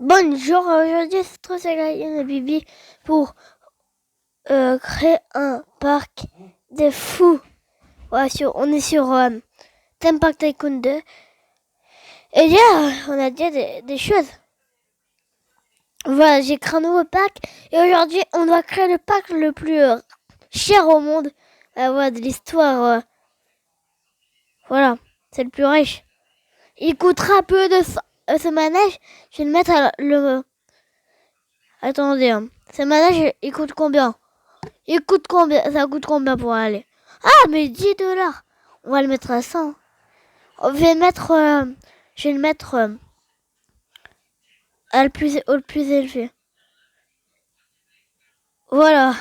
Bonjour, aujourd'hui c'est trop et Bibi pour créer un parc de fous. Ouais, on est sur Theme Park Tycoon 2. Et là, on a déjà des choses. Voilà, j'ai créé un nouveau parc. Et aujourd'hui, on doit créer le parc le plus cher au monde. Voilà, de l'histoire. Voilà, c'est le plus riche. Il coûtera peu de ce manège. Je vais le mettre à le... Attendez, hein. Ce manège, il coûte combien? Il coûte combien? Ça coûte combien pour aller? Ah, mais 10 $. On va le mettre à 100. Je vais le mettre au plus élevé. Voilà.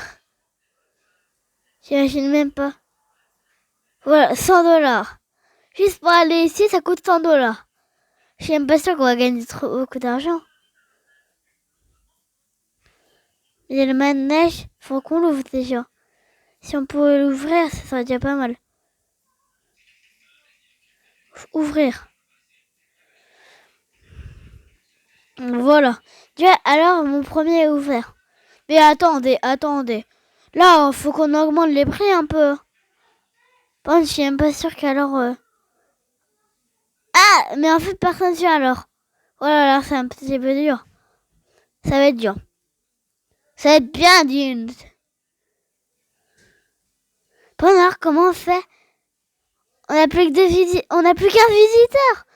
J'imagine même pas. Voilà, 100 $. Juste pour aller ici, ça coûte 100 $. Je suis même pas sûre qu'on va gagner beaucoup d'argent. Il y a le manège, faut qu'on l'ouvre déjà. Si on pouvait l'ouvrir, ça serait déjà pas mal. Ouvrir. Voilà. Déjà, alors, mon premier est ouvert. Mais attendez. Là, faut qu'on augmente les prix un peu. Bon, je suis même pas sûre qu'alors... Ah, mais en fait, personne suit alors. Voilà, là, c'est un petit peu dur. Ça va être dur. Ça va être bien dur. Bon, alors, comment on fait? On n'a plus que on n'a plus qu'un visiteur.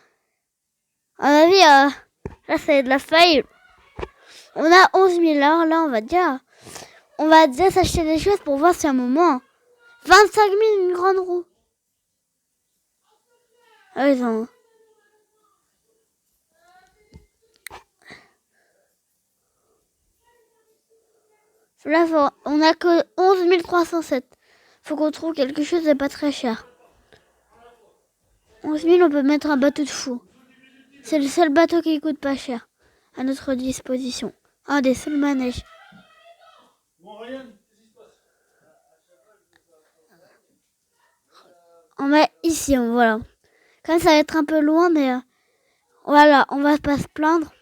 À mon avis, là, c'est de la faille. On a 11 000 alors là, on va déjà s'acheter des choses pour voir si à un moment... 25 000, une grande roue. Ah, ils ont... Là, on a que 11 307. Faut qu'on trouve quelque chose de pas très cher. 11 000, on peut mettre un bateau de fou. C'est le seul bateau qui coûte pas cher à notre disposition. Un des seuls manèges. On met ici, voilà. Comme ça va être un peu loin, mais voilà, on va pas se plaindre.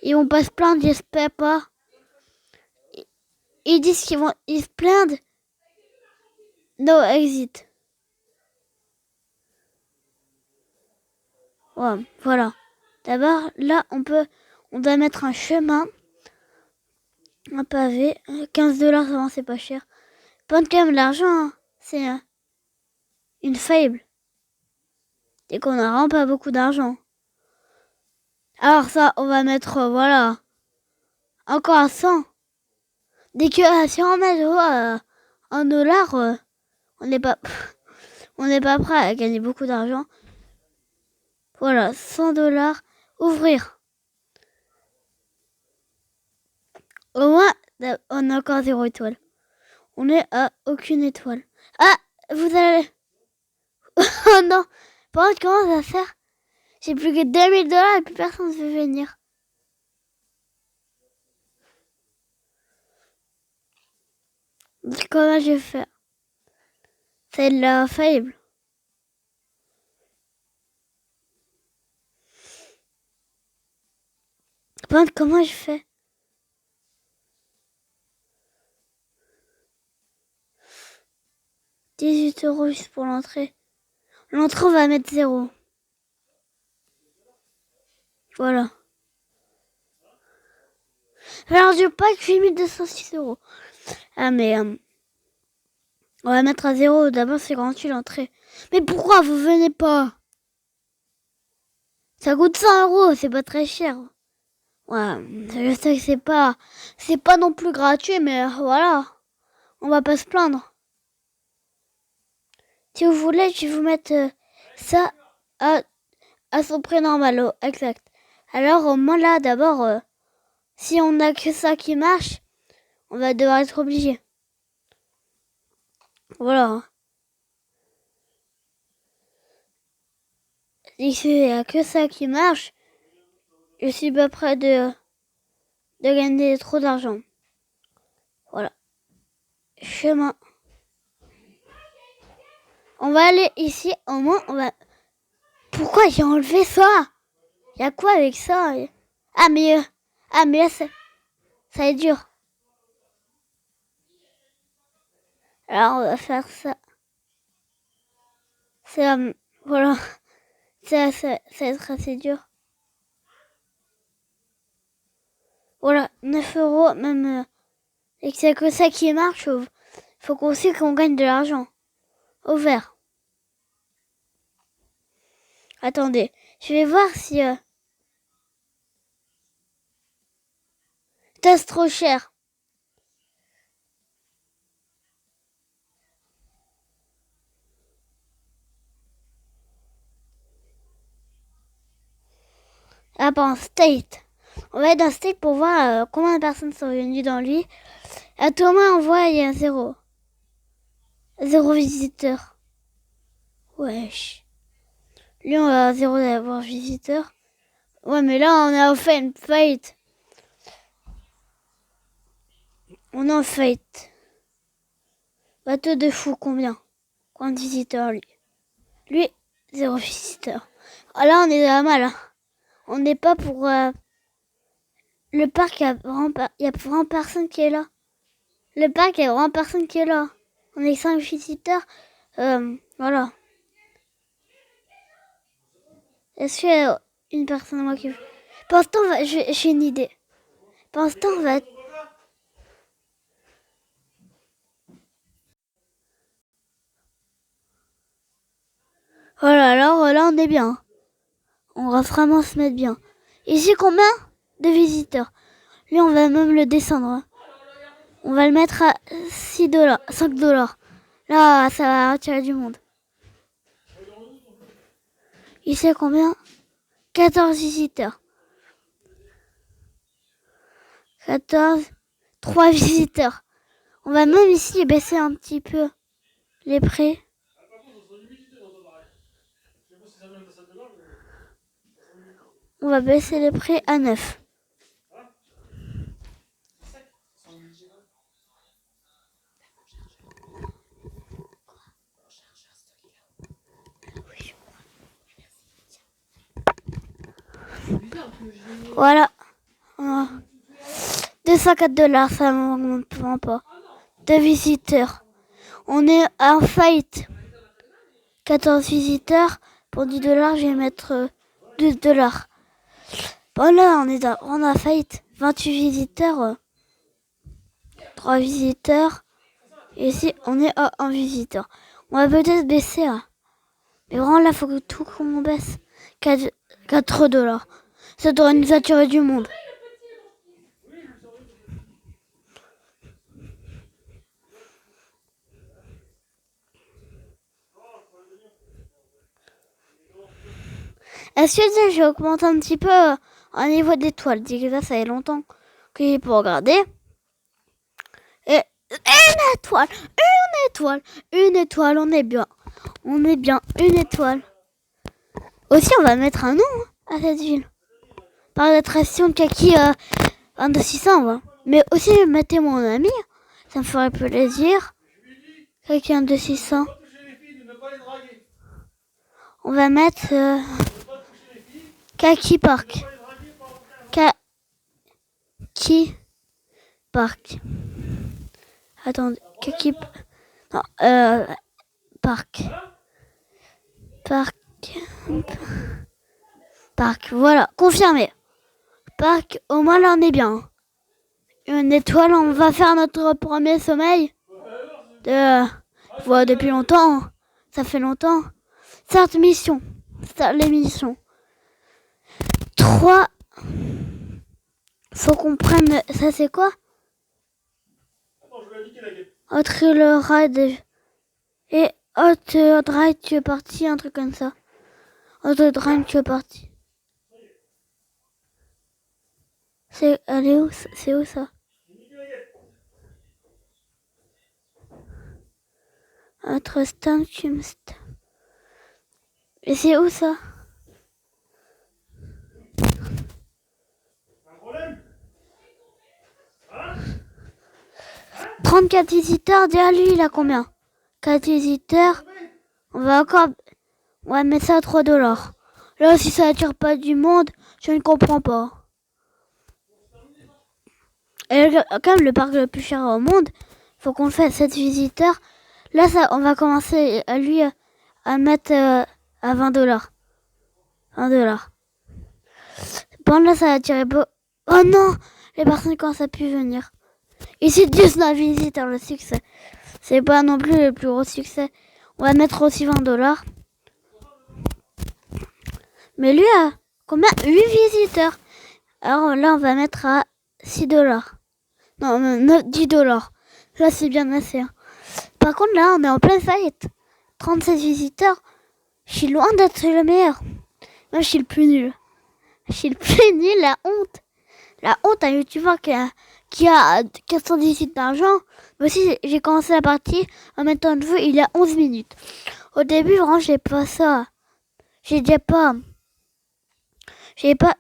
Ils vont pas se plaindre, j'espère pas. Ils disent ils se plaignent. No exit. Ouais, voilà. D'abord, là, on doit mettre un chemin, un pavé. 15 $, ça va, c'est pas cher. Pas quand même l'argent, hein. C'est une faible. Et qu'on n'a vraiment pas beaucoup d'argent. Alors ça, on va mettre, voilà, encore à 100. Dès que si on met un dollar, on n'est pas, on n'est pas prêt à gagner beaucoup d'argent. Voilà, 100 $. Ouvrir. Au moins, on a encore 0 étoile. On est à aucune étoile. Ah, vous allez... Oh non. Par contre, comment ça va faire? J'ai plus que 2000 $ et plus personne ne veut venir. Comment je vais faire? C'est de la faible. Par contre, comment je fais? 18 € juste pour l'entrée. L'entrée, on va mettre 0. Voilà. Alors, du pack, 8206 €. Ah, mais on va mettre à 0. D'abord, c'est gratuit l'entrée. Mais pourquoi vous venez pas? Ça coûte 100 €, c'est pas très cher. Ouais, je sais que c'est pas non plus gratuit, mais voilà. On va pas se plaindre. Si vous voulez, je vais vous mettre ça à son prix normal, exact. Alors, au moins là, d'abord, si on a que ça qui marche, on va devoir être obligé. Voilà. Si il n'y a que ça qui marche, je suis pas prêt de gagner trop d'argent. Voilà. Chemin. On va aller ici, au moins, on va... Pourquoi j'ai enlevé ça? Il y a quoi avec ça? Ah, mais là, ça va être dur. Alors, on va faire ça. Voilà. Ça va être assez dur. Voilà, 9 €, même. Et que c'est que ça qui marche. Faut qu'on sait qu'on gagne de l'argent. Au vert. Attendez, je vais voir si... c'est trop cher. Ah, bon, state. On va être dans state pour voir combien de personnes sont venues dans lui. À Thomas, on voit, il y a 0. 0 visiteur. Wesh. Lui, on a 0 d'avoir visiteur. Ouais, mais là, on a fait une fight. On est en fight. Bateau de fou, combien? Combien de visiteurs, lui? Lui, 0 visiteur. Ah, là, on est à mal. Hein. On n'est pas pour... Le parc, il y a vraiment personne qui est là. Le parc, il y a vraiment personne qui est là. On est 5 visiteurs. Voilà. Est-ce qu'il y a une personne moi qui... Pour l'instant, j'ai une idée. Pour l'instant, on va... Voilà, alors là, on est bien. On va vraiment se mettre bien. Ici, combien de visiteurs? Lui, on va même le descendre. On va le mettre à 6 $, 5 $. Là, ça va attirer du monde. Ici, combien? 14 visiteurs. 14, 3 visiteurs. On va même ici baisser un petit peu les prix. On va baisser les prix à 9. Voilà. 204 $, ça ne m'augmente pas. 2 visiteurs. On est en fight. 14 visiteurs. Pour 10 $, je vais mettre 12 $. Bon là, on a fight. 28 visiteurs. 3 visiteurs. Et ici, on est à 1 visiteur. On va peut-être baisser là. Mais vraiment là, il faut que tout qu'on baisse. 4 $. Ça devrait nous attirer du monde. Est-ce que j'ai augmenté un petit peu au niveau d'étoiles? Dis que ça fait longtemps que j'ai pas regardé. Et une étoile, on est bien. On est bien, une étoile. Aussi, on va mettre un nom à cette ville. Par l'attraction Kaki 12600, ouais. Mais aussi, mettez mon ami. Ça me ferait plaisir. Kaki 12600. On va mettre Kaki Park. Kaki Park. Attendez, Kaki... Non, Park. Parc, voilà, confirmé. Parc, au moins là on est bien. Une étoile, on va faire notre premier sommeil. Voilà, depuis longtemps. Ça fait longtemps. Cette mission. Les missions. 3. Faut qu'on prenne... Ça c'est quoi? Autre le ride. Et autre drive, tu es parti, un truc comme ça. Autre drive, tu es parti. Elle est où? C'est où ça? Autre stand, et c'est où ça? 34 visiteurs, déjà lui il a combien? 4 visiteurs. On va mettre ça à 3 $. Là si ça attire pas du monde, je ne comprends pas. Et comme le parc le plus cher au monde, faut qu'on fasse 7 visiteurs. Là, ça, on va commencer à lui à mettre à 20 $. 20 $. Bon, là, ça va attirer beau. Oh non! Les personnes commencent à plus venir. Ici, 19 visiteurs, le succès. C'est pas non plus le plus gros succès. On va mettre aussi 20 $. Mais lui a combien? 8 visiteurs. Alors là, on va mettre à 6 $. Non, 10 $. Là, c'est bien assez. Hein. Par contre, là, on est en pleine faillite. 37 visiteurs. Je suis loin d'être le meilleur. Moi, je suis le plus nul. Je suis le plus nul, la honte. La honte à un youtubeur qui a 418 d'argent. Moi aussi, j'ai commencé la partie en mettant de vue il y a 11 minutes. Au début, vraiment, j'ai pas ça. J'ai pas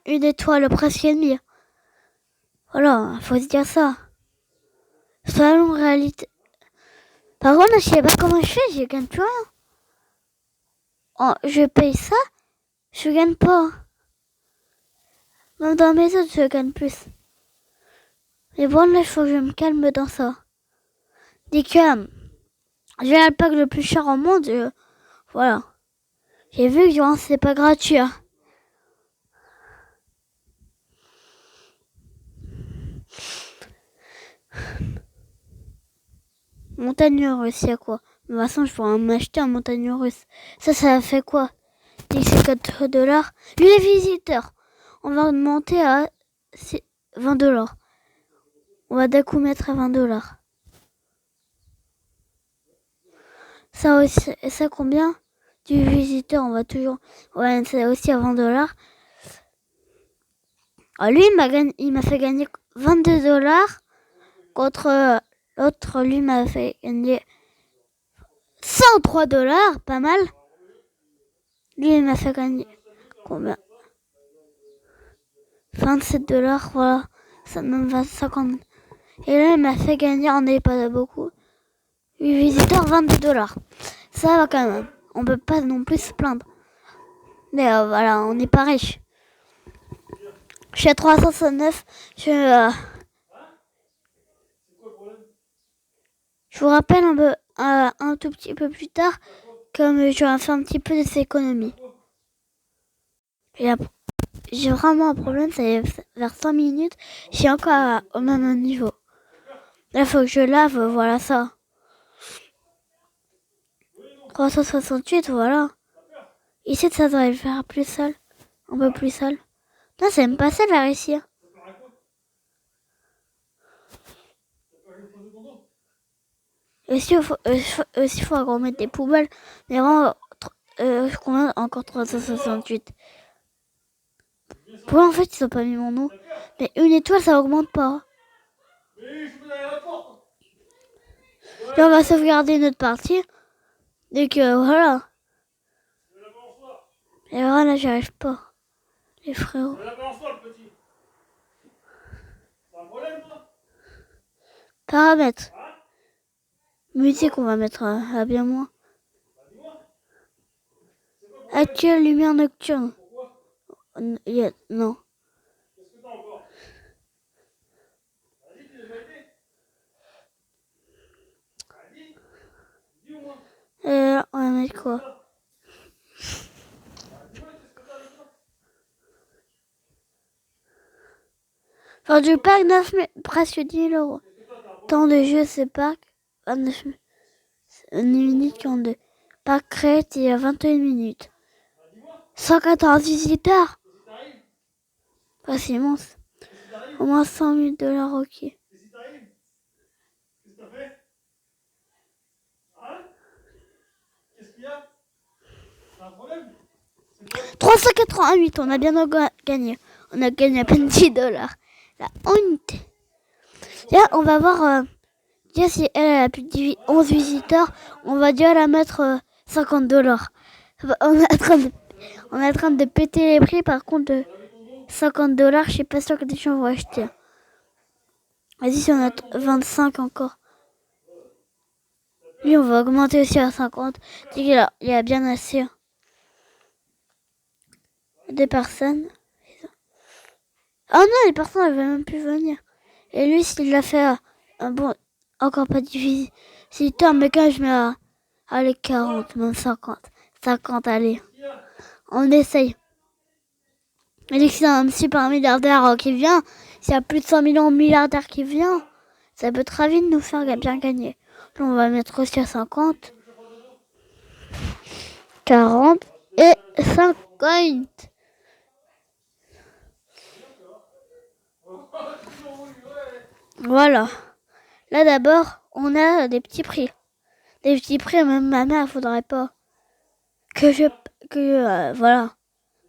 une étoile presque et demie. Voilà, faut se dire ça. Selon réalité. Par contre, je sais pas comment je fais, je gagne plus rien. Oh, je paye ça, je gagne pas. Même dans mes autres, je gagne plus. Mais bon, là, il faut que je me calme dans ça. Dès que j'ai le pack le plus cher au monde, voilà. J'ai vu que c'est pas gratuit. Hein. Montagne russe, il y a quoi? De toute façon, je pourrais m'acheter un montagne russe. Ça fait quoi? Dès que c'est 4 $. Les visiteurs, on va monter à 20 $. On va d'un coup mettre à 20 $. Ça aussi, ça combien? Du visiteur, on va mettre ça aussi à 20 $. Alors lui, il m'a fait gagner 22 $. Contre l'autre, lui m'a fait gagner 103 $. Pas mal. Lui, il m'a fait gagner combien? 27 $, voilà. Ça me va 50. Et là, il m'a fait gagner, on n'est pas beaucoup. 8 visiteurs, 22 $. Ça va quand même. On peut pas non plus se plaindre. Mais voilà, on n'est pas riche. Je suis à 369. Je vous rappelle un tout petit peu plus tard, comme je vais faire un petit peu d'économie. J'ai vraiment un problème, c'est vers 5 minutes, je suis encore au même niveau. Là, il faut que je lave, voilà ça. 368, voilà. Ici, ça devrait faire plus sale. Un peu plus sale. Non, c'est même pas sale vers ici. Hein. Aussi, il faut qu'on mette des poubelles. Mais vraiment, combien encore 368. Pourquoi en fait, ils ont pas mis mon nom? Mais une étoile, ça augmente pas. Et on va sauvegarder notre partie. Dès que, voilà. Et voilà, j'y arrive pas. Les frérots. Paramètres. Musique, on va mettre à bien moins. Actuelle lumière nocturne. Non. On va mettre quoi? Enfin, du pack 9 000, presque 10 000 €. Temps de jeu, c'est pack 29 minutes 42. Pack créé, il y a 21 minutes. 114 visiteurs. Bah, c'est immense. Au moins 100 000 $, ok. « 388, on a bien gagné. On a gagné à peine 10 $. La honte. Là, on va voir si elle a plus de 11 visiteurs. On va déjà la mettre 50 $. On est en train de péter les prix. Par contre, 50 $, je suis pas sûre que les gens vont acheter. Vas-y, si on a 25 encore. Lui, on va augmenter aussi à 50. Il y a bien assez. Des personnes. Oh non, les personnes, elles veulent même plus venir. Et lui, s'il a fait un bon, encore pas de visiteurs, mais quand je mets allez, 40, même 50. 50, allez. On essaye. Mais dès que c'est un super milliardaire qui vient, s'il y a plus de 100 millions de milliardaires qui vient, ça peut très vite nous faire bien gagner. Là, on va mettre aussi à 50, 40 et 50. Voilà. Là, d'abord, on a des petits prix. Des petits prix, même ma mère, faudrait pas voilà.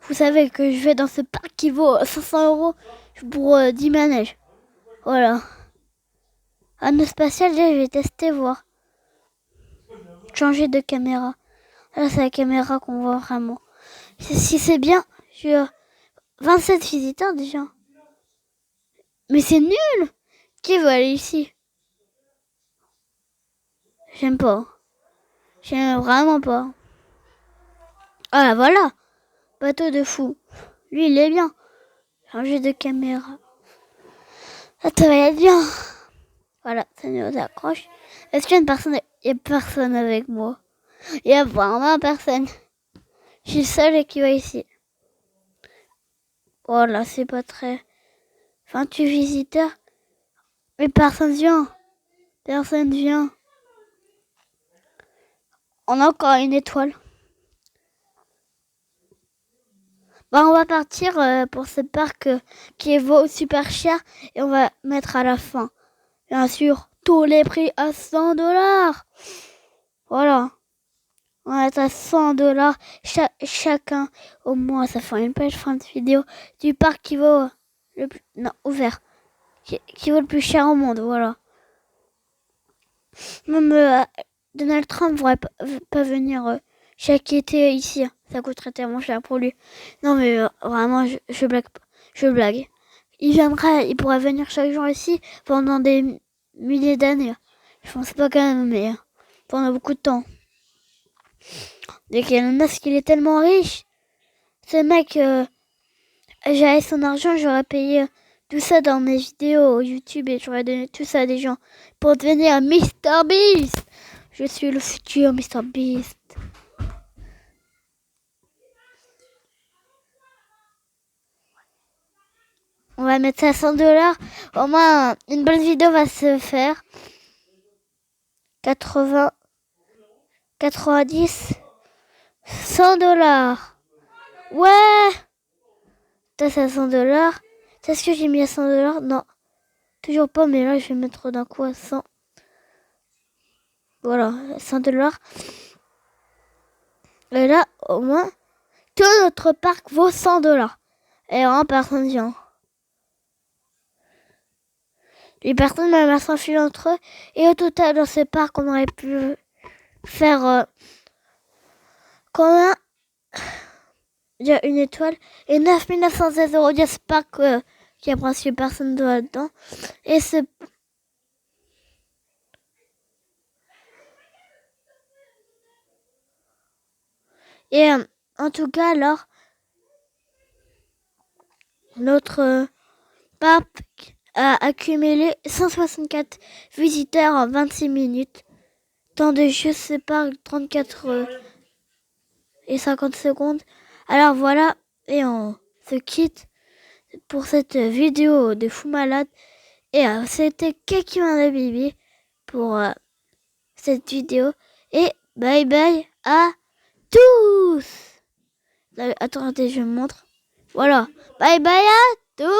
Vous savez que je vais dans ce parc qui vaut 500 € pour 10 manèges. Voilà. Anneau spatial, je vais tester, voir. Changer de caméra. Là, c'est la caméra qu'on voit vraiment. Si c'est bien, j'ai 27 visiteurs déjà. Mais c'est nul! Qui veut aller ici? J'aime pas. J'aime vraiment pas. Ah, voilà. Bateau de fou. Lui, il est bien. Changer de caméra. Ça va être bien. Voilà, ça nous accroche. Est-ce qu'il y a une personne? Il n'y a personne avec moi. Il n'y a vraiment personne. Je suis seule qui va ici. Voilà, c'est pas très... 28 visiteurs. Mais personne vient. Personne vient. On a encore une étoile. Bah, on va partir pour ce parc qui vaut super cher. Et on va mettre à la fin. Bien sûr, tous les prix à 100 $. Voilà. On va être à 100 $ chacun. Au moins, ça fait une belle fin de vidéo du parc qui vaut le plus... Non, ouvert. Qui vaut le plus cher au monde, voilà. Même Donald Trump ne pourrait pas venir chaque été ici. Ça coûterait tellement cher pour lui. Non, mais vraiment, je blague pas. Je blague. Il pourrait venir chaque jour ici pendant des milliers d'années. Je pense pas quand même, mais pendant beaucoup de temps. Dès qu'Elon Musk, il est tellement riche. Ce mec, j'avais son argent, j'aurais payé tout ça dans mes vidéos YouTube et j'aurais donné tout ça à des gens pour devenir MrBeast. Je suis le futur MrBeast. On va mettre ça à 100 $. Au moins, une bonne vidéo va se faire. 80, 90, 100 $. Ouais! Ça, c'est à 100 $. Est-ce que j'ai mis à 100 $? Non. Toujours pas, mais là, je vais mettre d'un coup à 100. Voilà, 100 $. Et là, au moins, tout notre parc vaut 100 $. Et vraiment, personne vient. Les personnes même à s'enfuir entre eux. Et au total, dans ce parc, on aurait pu faire combien? Il y a une étoile. Et 9 916 €. Il y a ce parc qui a presque personne dedans. Et ce... Et en tout cas, alors, notre parc a accumulé 164 visiteurs en 26 minutes. Temps de jeu sépare 34 et 50 secondes. Alors voilà, et on se quitte pour cette vidéo de fou malade. Et c'était Keki Bibi pour cette vidéo. Et bye bye à tous. Attendez, je vous montre. Voilà, bye bye à